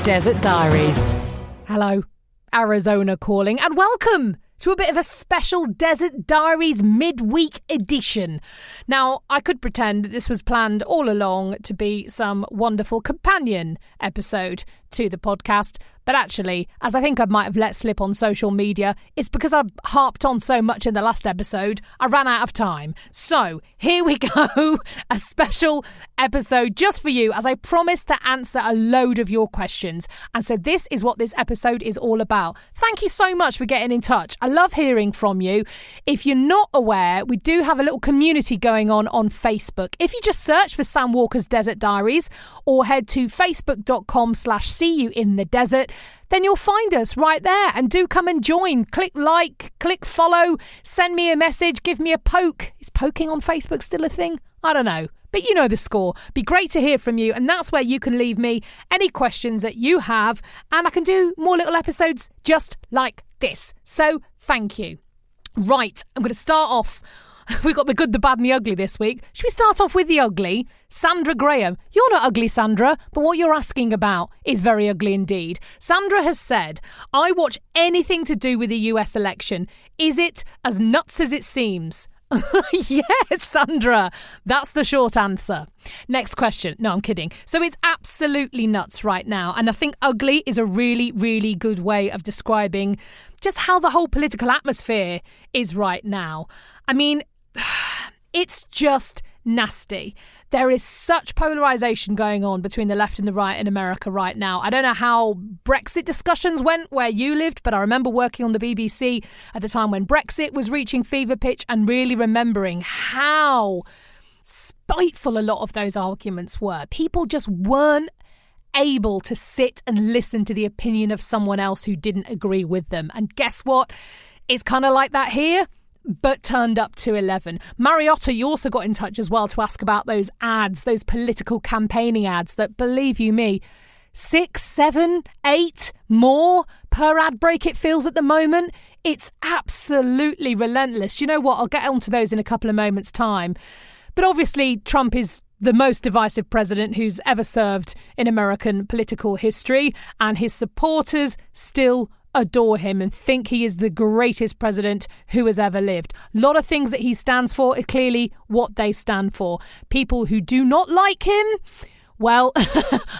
Desert Diaries. Hello, Arizona calling, and welcome to a bit of a special Desert Diaries midweek edition. Now, I could pretend that this was planned all along to be some wonderful companion episode to the podcast, but actually, as I think I might have let slip on social media, it's because I harped on so much in the last episode, I ran out of time. So, here we go, a special episode just for you, as I promised to answer a load of your questions. And so this is what this episode is all about. Thank you so much for getting in touch. I love hearing from you. If you're not aware, we do have a little community going on Facebook. If you just search for Sam Walker's Desert Diaries or head to facebook.com/see you in the desert, then you'll find us right there, and do come and join. Click like, click follow, send me a message, give me a poke. Is poking on Facebook still a thing? I don't know. But you know the score. Be great to hear from you, and that's where you can leave me any questions that you have, and I can do more little episodes just like this. So thank you. Right, I'm going to start off. We've got the good, the bad and the ugly this week. Should we start off with the ugly? Sandra Graham. You're not ugly, Sandra, but what you're asking about is very ugly indeed. Sandra has said, I watch anything to do with the US election. Is it as nuts as it seems? Yes, Sandra. That's the short answer. Next question. No, I'm kidding. So it's absolutely nuts right now. And I think ugly is a really, really good way of describing just how the whole political atmosphere is right now. I mean, it's just nasty. There is such polarisation going on between the left and the right in America right now. I don't know how Brexit discussions went where you lived, but I remember working on the BBC at the time when Brexit was reaching fever pitch and really remembering how spiteful a lot of those arguments were. People just weren't able to sit and listen to the opinion of someone else who didn't agree with them. And guess what? It's kind of like that here, but turned up to 11. Mariotta, you also got in touch as well to ask about those ads, those political campaigning ads that, believe you me, 6, 7, 8 more per ad break it feels at the moment. It's absolutely relentless. You know what? I'll get onto those in a couple of moments' time. But obviously, Trump is the most divisive president who's ever served in American political history, and his supporters still adore him and think he is the greatest president who has ever lived. A lot of things that he stands for are clearly what they stand for. People who do not like him, well,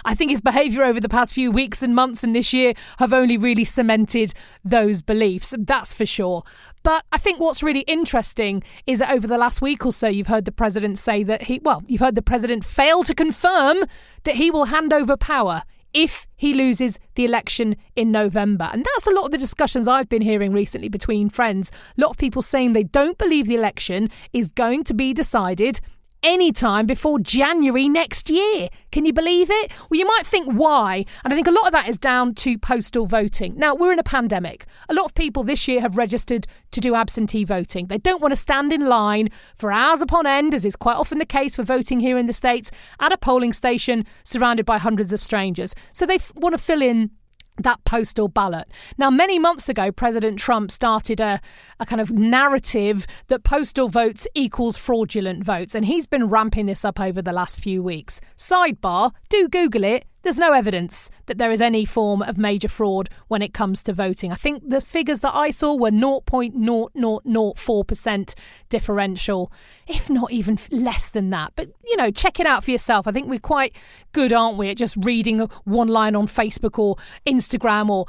I think his behaviour over the past few weeks and months and this year have only really cemented those beliefs, that's for sure. But I think what's really interesting is that over the last week or so, you've heard the president say that you've heard the president fail to confirm that he will hand over power if he loses the election in November. And that's a lot of the discussions I've been hearing recently between friends. A lot of people saying they don't believe the election is going to be decided any time before January next year. Can you believe it? Well, you might think why, and I think a lot of that is down to postal voting. Now, we're in a pandemic. A lot of people this year have registered to do absentee voting. They don't want to stand in line for hours upon end, as is quite often the case for voting here in the States, at a polling station surrounded by hundreds of strangers. So they want to fill in that postal ballot. Now, many months ago, President Trump started a kind of narrative that postal votes equals fraudulent votes, and he's been ramping this up over the last few weeks. Sidebar, do Google it. There's no evidence that there is any form of major fraud when it comes to voting. I think the figures that I saw were 0.0004% differential, if not even less than that. But, you know, check it out for yourself. I think we're quite good, aren't we, at just reading one line on Facebook or Instagram or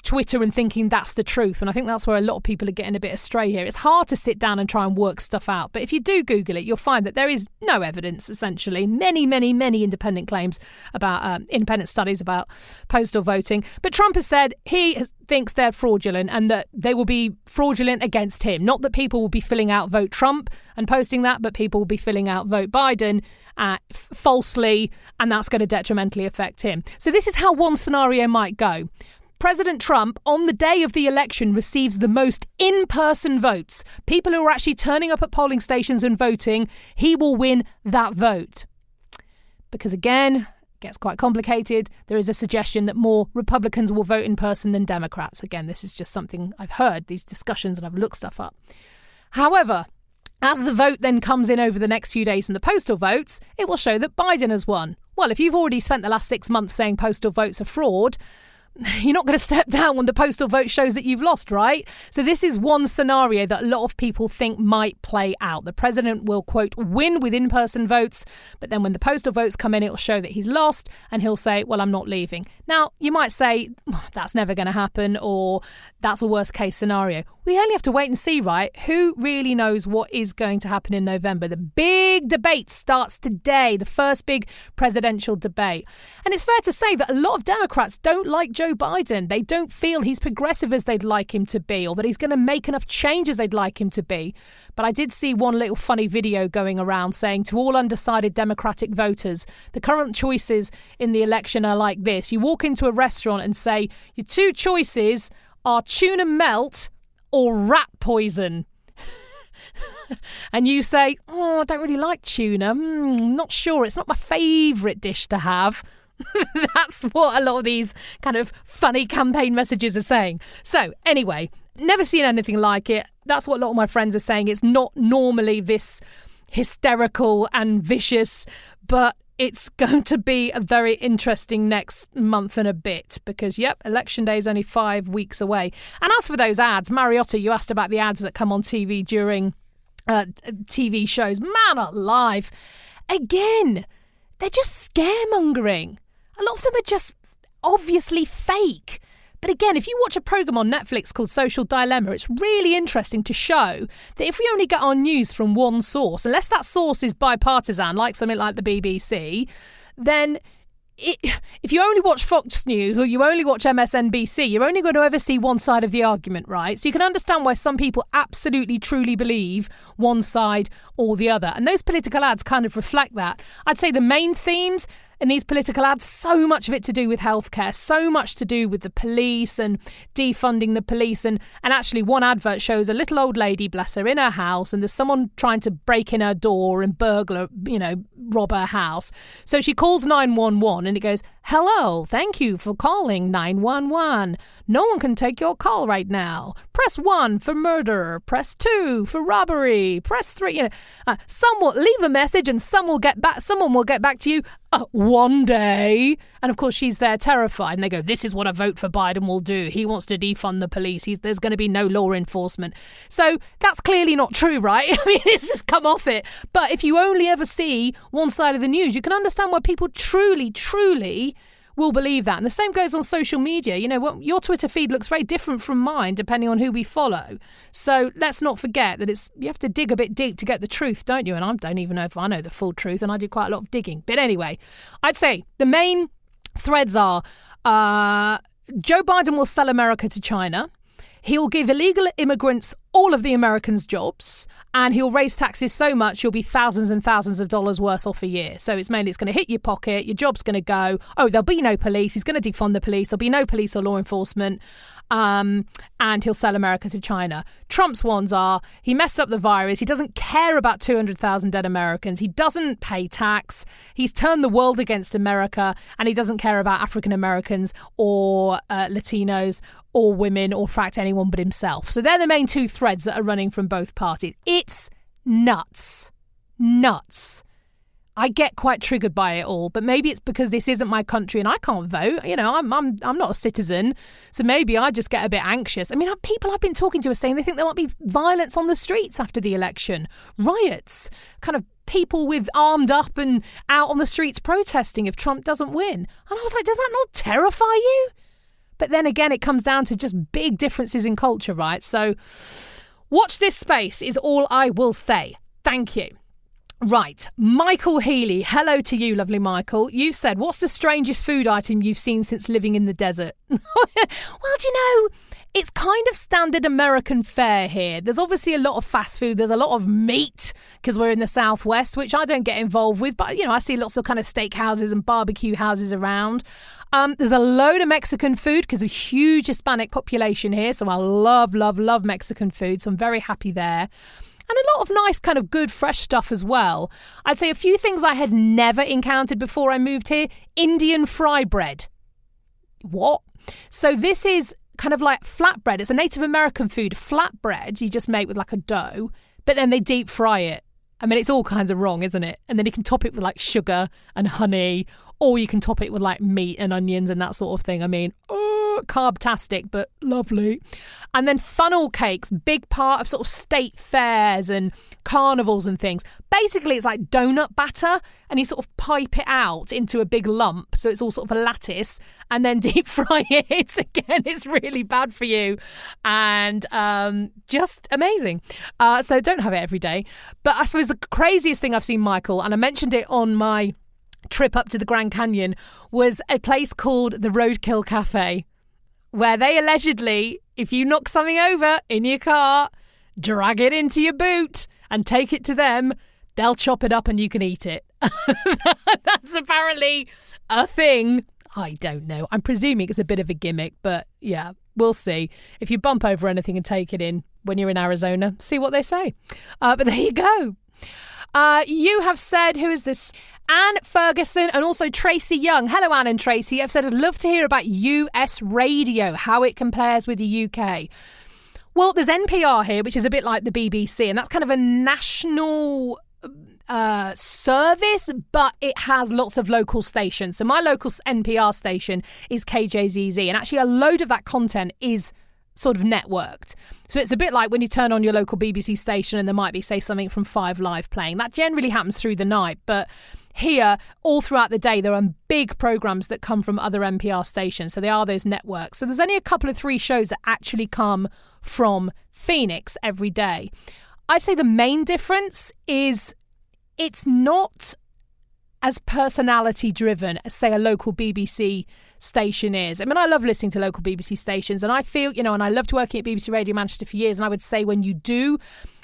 Twitter and thinking that's the truth. And I think that's where a lot of people are getting a bit astray here. It's hard to sit down and try and work stuff out. But if you do Google it, you'll find that there is no evidence, essentially. Many independent claims about independent studies about postal voting. But Trump has said he thinks they're fraudulent and that they will be fraudulent against him. Not that people will be filling out vote Trump and posting that, but people will be filling out vote Biden falsely, and that's going to detrimentally affect him. So this is how one scenario might go. President Trump, on the day of the election, receives the most in-person votes. People who are actually turning up at polling stations and voting, he will win that vote. Because again, it gets quite complicated. There is a suggestion that more Republicans will vote in person than Democrats. Again, this is just something I've heard, these discussions, and I've looked stuff up. However, as the vote then comes in over the next few days from the postal votes, it will show that Biden has won. Well, if you've already spent the last 6 months saying postal votes are fraud, you're not going to step down when the postal vote shows that you've lost, right? So this is one scenario that a lot of people think might play out. The president will, quote, win with in-person votes, but then when the postal votes come in, it'll show that he's lost and he'll say, well, I'm not leaving. Now, you might say, that's never going to happen, or that's a worst case scenario. We only have to wait and see, right? Who really knows what is going to happen in November? The big debate starts today, the first big presidential debate. And it's fair to say that a lot of Democrats don't like Joe Biden. They don't feel he's progressive as they'd like him to be, or that he's going to make enough changes they'd like him to be. But I did see one little funny video going around saying to all undecided Democratic voters, the current choices in the election are like this. You walk into a restaurant and say, your two choices are tuna melt or rat poison. And you say, oh, I don't really like tuna. Not sure. It's not my favourite dish to have. That's what a lot of these kind of funny campaign messages are saying. So anyway, never seen anything like it. That's what a lot of my friends are saying. It's not normally this hysterical and vicious, but it's going to be a very interesting next month and a bit because, yep, Election Day is only 5 weeks away. And as for those ads, Mariotta, you asked about the ads that come on TV during TV shows. Man alive. Again, they're just scaremongering. A lot of them are just obviously fake. But again, if you watch a programme on Netflix called Social Dilemma, it's really interesting to show that if we only get our news from one source, unless that source is bipartisan, like something like the BBC, then if you only watch Fox News or you only watch MSNBC, you're only going to ever see one side of the argument, right? So you can understand why some people absolutely, truly believe one side or the other. And those political ads kind of reflect that. I'd say the main themes in these political ads, so much of it to do with healthcare, so much to do with the police and defunding the police. And actually one advert shows a little old lady, bless her, in her house, and there's someone trying to break in her door and rob her house. So she calls 911 and it goes, hello, thank you for calling 911. No one can take your call right now. Press 1 for murder, press 2 for robbery, press 3. Leave a message and someone will get back to you one day. And of course she's there terrified and they go, this is what a vote for Biden will do. He wants to defund the police. There's going to be no law enforcement. So that's clearly not true, right? I mean, it's just come off it. But if you only ever see one side of the news, you can understand why people truly, truly will believe that. And the same goes on social media. You know what? Your Twitter feed looks very different from mine depending on who we follow. So let's not forget that you have to dig a bit deep to get the truth, don't you? And I don't even know if I know the full truth, and I do quite a lot of digging. But anyway, I'd say the main threads are Joe Biden will sell America to China. He'll give illegal immigrants all of the Americans' jobs, and he'll raise taxes so much you'll be thousands and thousands of dollars worse off a year. So it's going to hit your pocket, your job's going to go. Oh, there'll be no police. He's going to defund the police. There'll be no police or law enforcement. And he'll sell America to China. Trump's ones are, he messed up the virus. He doesn't care about 200,000 dead Americans. He doesn't pay tax. He's turned the world against America, and he doesn't care about African Americans or Latinos or women or, in fact, anyone but himself. So they're the main two threads that are running from both parties. It's nuts. Nuts. I get quite triggered by it all, but maybe it's because this isn't my country and I can't vote. You know, I'm not a citizen, so maybe I just get a bit anxious. I mean, people I've been talking to are saying they think there might be violence on the streets after the election, riots, kind of people with armed up and out on the streets protesting if Trump doesn't win. And I was like, does that not terrify you? But then again, it comes down to just big differences in culture, right? So watch this space is all I will say. Thank you. Right, Michael Healy, hello to you, lovely Michael. You've said, what's the strangest food item you've seen since living in the desert? Well, do you know, it's kind of standard American fare here. There's obviously a lot of fast food. There's a lot of meat because we're in the Southwest, which I don't get involved with. But, I see lots of kind of steak houses and barbecue houses around. There's a load of Mexican food because a huge Hispanic population here. So I love, love, love Mexican food. So I'm very happy there. And a lot of nice kind of good fresh stuff as well. I'd say a few things I had never encountered before I moved here. Indian fry bread. What? So this is kind of like flatbread. It's a Native American food. Flatbread you just make with like a dough, but then they deep fry it. I mean, it's all kinds of wrong, isn't it? And then you can top it with like sugar and honey, or you can top it with like meat and onions and that sort of thing. I mean, carb-tastic, but lovely. And then funnel cakes, big part of sort of state fairs and carnivals and things. Basically, it's like donut batter, and you sort of pipe it out into a big lump, so it's all sort of a lattice, and then deep fry it. Again, it's really bad for you, and just amazing. So don't have it every day. But I suppose the craziest thing I've seen, Michael, and I mentioned it on my trip up to the Grand Canyon, was a place called the Roadkill Cafe, where they allegedly, if you knock something over in your car, drag it into your boot and take it to them, they'll chop it up and you can eat it. That's apparently a thing. I don't know. I'm presuming it's a bit of a gimmick, but yeah, we'll see. If you bump over anything and take it in when you're in Arizona, see what they say. But there you go. You have said, who is this? Anne Ferguson and also Tracy Young. Hello, Anne and Tracy. I've said I'd love to hear about US radio, how it compares with the UK. Well, there's NPR here, which is a bit like the BBC, and that's kind of a national service, but it has lots of local stations. So my local NPR station is KJZZ, and actually a load of that content is sort of networked. So it's a bit like when you turn on your local BBC station and there might be, say, something from 5 Live playing. That generally happens through the night, but here, all throughout the day, there are big programmes that come from other NPR stations. So they are those networks. So there's only a couple of 3 shows that actually come from Phoenix every day. I'd say the main difference is it's not as personality driven as, say, a local BBC station is. I mean, I love listening to local BBC stations, and I feel, and I loved working at BBC Radio Manchester for years, and I would say when you do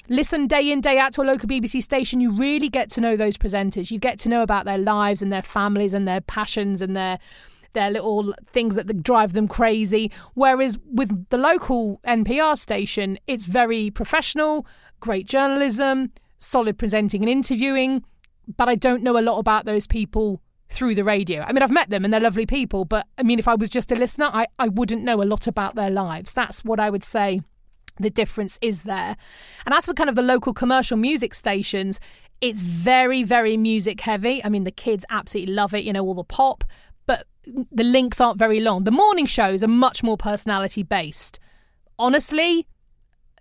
listen day in, day out to a local BBC station, you really get to know those presenters. You get to know about their lives and their families and their passions and their little things that drive them crazy. Whereas with the local NPR station, it's very professional, great journalism, solid presenting and interviewing, but I don't know a lot about those people through the radio. I mean, I've met them and they're lovely people, but I mean, if I was just a listener, I wouldn't know a lot about their lives. That's what I would say the difference is there. And as for kind of the local commercial music stations, it's very, very music heavy. I mean, the kids absolutely love it, all the pop, but the links aren't very long. The morning shows are much more personality based. Honestly,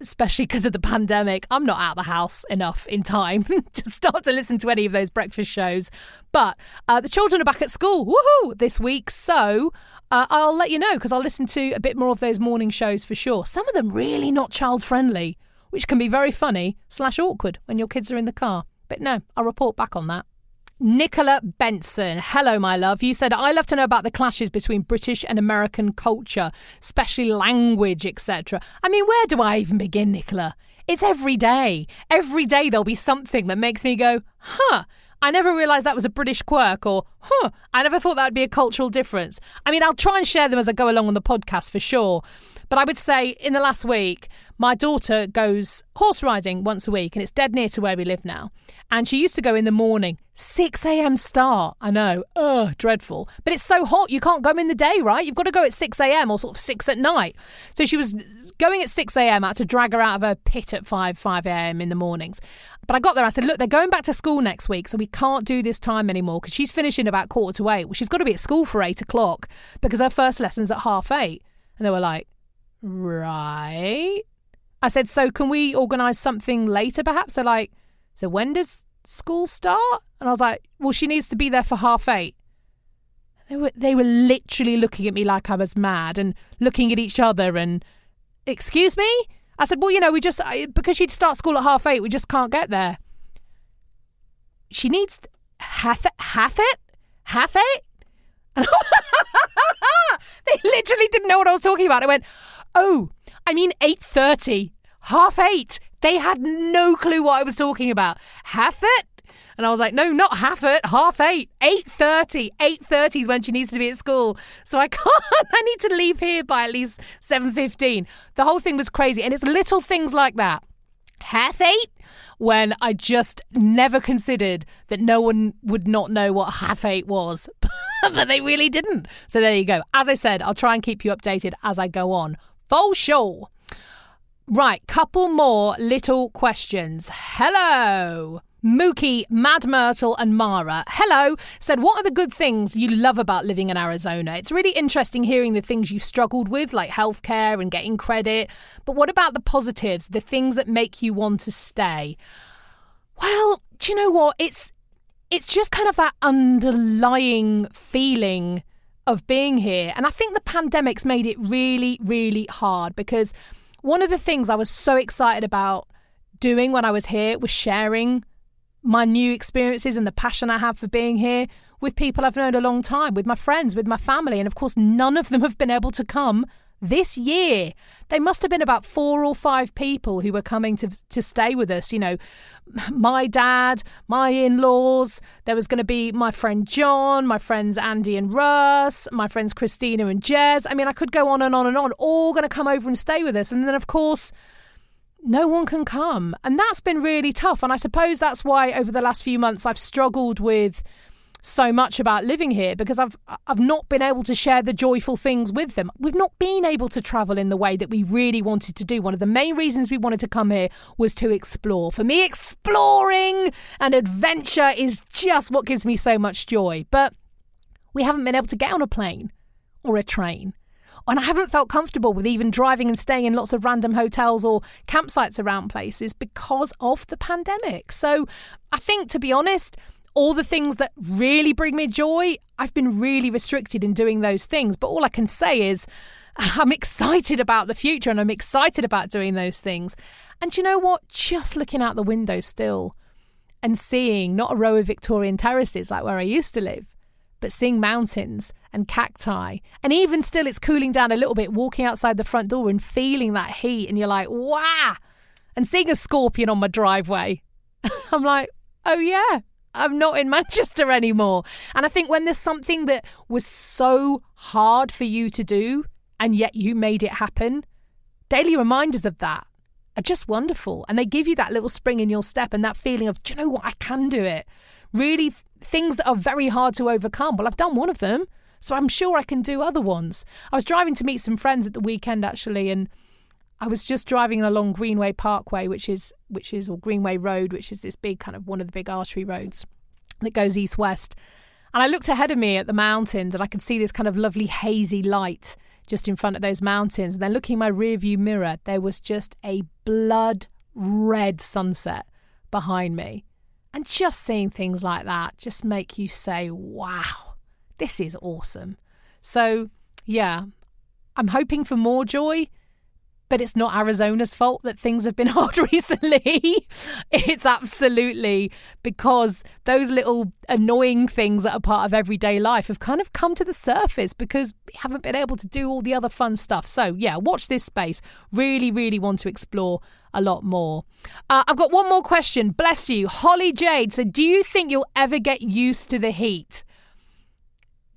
especially because of the pandemic, I'm not out of the house enough in time to start to listen to any of those breakfast shows. But the children are back at school, woohoo, this week. So I'll let you know, because I'll listen to a bit more of those morning shows for sure. Some of them really not child friendly, which can be very funny / awkward when your kids are in the car. But no, I'll report back on that. Nicola Benson. Hello, my love. You said, I love to know about the clashes between British and American culture, especially language, etc. I mean, where do I even begin, Nicola? It's every day. Every day there'll be something that makes me go, I never realised that was a British quirk, or, I never thought that would be a cultural difference. I mean, I'll try and share them as I go along on the podcast for sure. But I would say in the last week, my daughter goes horse riding once a week, and it's dead near to where we live now. And she used to go in the morning, 6 a.m. start. I know, dreadful. But it's so hot, you can't go in the day, right? You've got to go at 6 a.m. or sort of 6 at night. So she was going at 6 a.m. I had to drag her out of her pit at 5 a.m. in the mornings. But I got there, I said, look, they're going back to school next week, so we can't do this time anymore, because she's finishing about 7:45. Well, she's got to be at school for 8 o'clock because her first lesson's at 7:30. And they were like, right. I said, so can we organise something later perhaps? So when does school start? And I was like, well, she needs to be there for 7:30. They were literally looking at me like I was mad and looking at each other and, excuse me? I said, well, because she'd start school at 7:30, we just can't get there. She needs half it? And they literally didn't know what I was talking about. I went, oh, I mean 8:30, 7:30. They had no clue what I was talking about. Half it? And I was like, no, not half it, 7:30, 8:30. 8:30 is when she needs to be at school. So I can't, I need to leave here by at least 7:15. The whole thing was crazy. And it's little things like that. 7:30, when I just never considered that no one would not know what 7:30 was. But they really didn't. So there you go. As I said, I'll try and keep you updated as I go on. For sure. Right, couple more little questions. Hello. Mookie, Mad Myrtle and Mara, hello, said, what are the good things you love about living in Arizona? It's really interesting hearing the things you've struggled with, like healthcare and getting credit. But what about the positives, the things that make you want to stay? Well, do you know what? It's just kind of that underlying feeling of being here. And I think the pandemic's made it really, really hard, because one of the things I was so excited about doing when I was here was sharing my new experiences and the passion I have for being here with people I've known a long time, with my friends, with my family. And of course, none of them have been able to come this year. They must have been about 4 or 5 people who were coming to stay with us. You know, my dad, my in-laws, there was going to be my friend John, my friends Andy and Russ, my friends Christina and Jez. I mean, I could go on and on and on, all going to come over and stay with us. And then, of course, no one can come. And that's been really tough. And I suppose that's why over the last few months I've struggled with so much about living here, because I've not been able to share the joyful things with them. We've not been able to travel in the way that we really wanted to do. One of the main reasons we wanted to come here was to explore. For me, exploring and adventure is just what gives me so much joy. But we haven't been able to get on a plane or a train. And I haven't felt comfortable with even driving and staying in lots of random hotels or campsites around places because of the pandemic. So I think, to be honest, all the things that really bring me joy, I've been really restricted in doing those things. But all I can say is I'm excited about the future and I'm excited about doing those things. And you know what? Just looking out the window still and seeing not a row of Victorian terraces like where I used to live, but seeing mountains and cacti. And even still, it's cooling down a little bit, walking outside the front door and feeling that heat. And you're like, wow. And seeing a scorpion on my driveway. I'm like, oh yeah, I'm not in Manchester anymore. And I think when there's something that was so hard for you to do, and yet you made it happen, daily reminders of that are just wonderful. And they give you that little spring in your step and that feeling of, do you know what, I can do it. Really, things that are very hard to overcome. Well, I've done one of them, so I'm sure I can do other ones. I was driving to meet some friends at the weekend, actually, and I was just driving along Greenway Parkway, which is or Greenway Road, which is this big kind of one of the big artery roads that goes east-west. And I looked ahead of me at the mountains and I could see this kind of lovely hazy light just in front of those mountains. And then looking in my rearview mirror, there was just a blood red sunset behind me. And just seeing things like that just make you say, wow, this is awesome. So, yeah, I'm hoping for more joy, but it's not Arizona's fault that things have been hard recently. It's absolutely because those little annoying things that are part of everyday life have kind of come to the surface because we haven't been able to do all the other fun stuff. So, yeah, watch this space. Really, really want to explore a lot more. I've got one more question. Bless you. Holly Jade said, do you think you'll ever get used to the heat?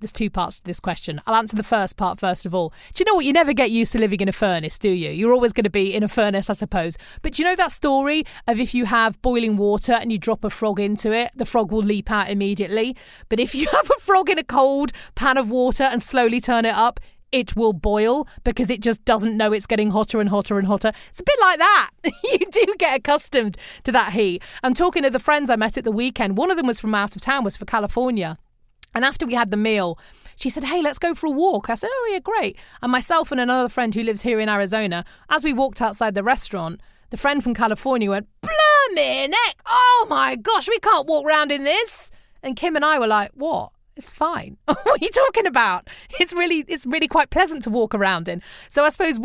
There's 2 parts to this question. I'll answer the first part first of all. Do you know what? You never get used to living in a furnace, do you? You're always going to be in a furnace, I suppose. But do you know that story of if you have boiling water and you drop a frog into it, the frog will leap out immediately. But if you have a frog in a cold pan of water and slowly turn it up, it will boil because it just doesn't know it's getting hotter and hotter and hotter. It's a bit like that. You do get accustomed to that heat. I'm talking to the friends I met at the weekend. One of them was from out of town, was for California. And after we had the meal, she said, hey, let's go for a walk. I said, oh, yeah, great. And myself and another friend who lives here in Arizona, as we walked outside the restaurant, the friend from California went, blimey neck, oh my gosh, we can't walk around in this. And Kim and I were like, what? It's fine. What are you talking about? It's really quite pleasant to walk around in. So I suppose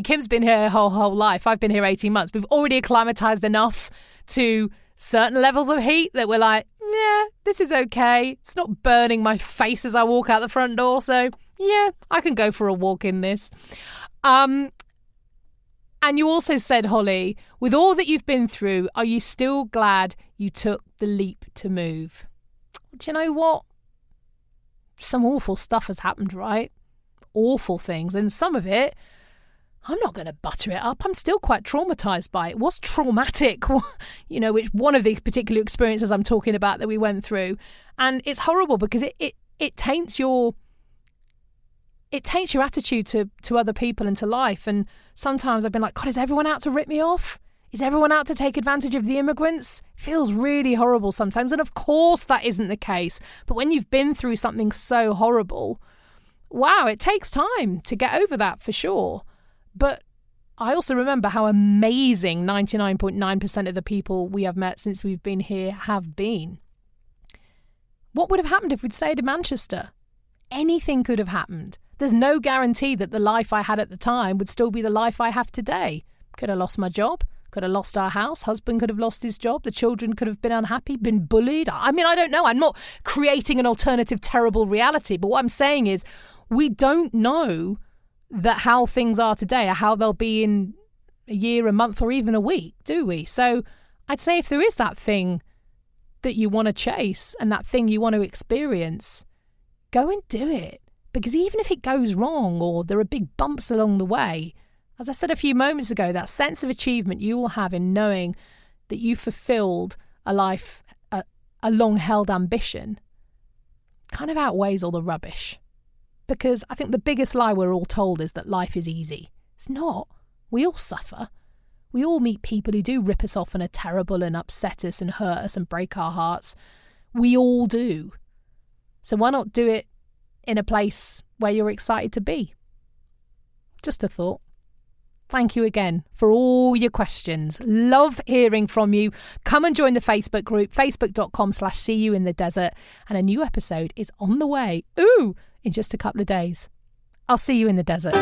Kim's been here her whole life. I've been here 18 months. We've already acclimatized enough to certain levels of heat that we're like, yeah, this is okay. It's not burning my face as I walk out the front door. So yeah, I can go for a walk in this. And you also said, Holly, with all that you've been through, are you still glad you took the leap to move? Do you know what? Some awful stuff has happened, right? Awful things. And some of it, I'm not going to butter it up. I'm still quite traumatized by it. It was traumatic, which one of the particular experiences I'm talking about that we went through. And it's horrible because it taints your attitude to other people and to life. And sometimes I've been like, God, is everyone out to rip me off? Is everyone out to take advantage of the immigrants? Feels really horrible sometimes. And of course that isn't the case. But when you've been through something so horrible, wow, it takes time to get over that for sure. But I also remember how amazing 99.9% of the people we have met since we've been here have been. What would have happened if we'd stayed in Manchester? Anything could have happened. There's no guarantee that the life I had at the time would still be the life I have today. Could have lost my job. Could have lost our house. Husband could have lost his job. The children could have been unhappy, been bullied. I mean, I don't know. I'm not creating an alternative, terrible reality. But what I'm saying is we don't know that how things are today or how they'll be in a year, a month, or even a week, do we? So I'd say if there is that thing that you want to chase and that thing you want to experience, go and do it. Because even if it goes wrong or there are big bumps along the way, as I said a few moments ago, that sense of achievement you will have in knowing that you fulfilled a life, a long-held ambition, kind of outweighs all the rubbish. Because I think the biggest lie we're all told is that life is easy. It's not. We all suffer. We all meet people who do rip us off and are terrible and upset us and hurt us and break our hearts. We all do. So why not do it in a place where you're excited to be? Just a thought. Thank you again for all your questions. Love hearing from you. Come and join the Facebook group, facebook.com/seeyouinthedesert. And a new episode is on the way. In just a couple of days. I'll see you in the desert.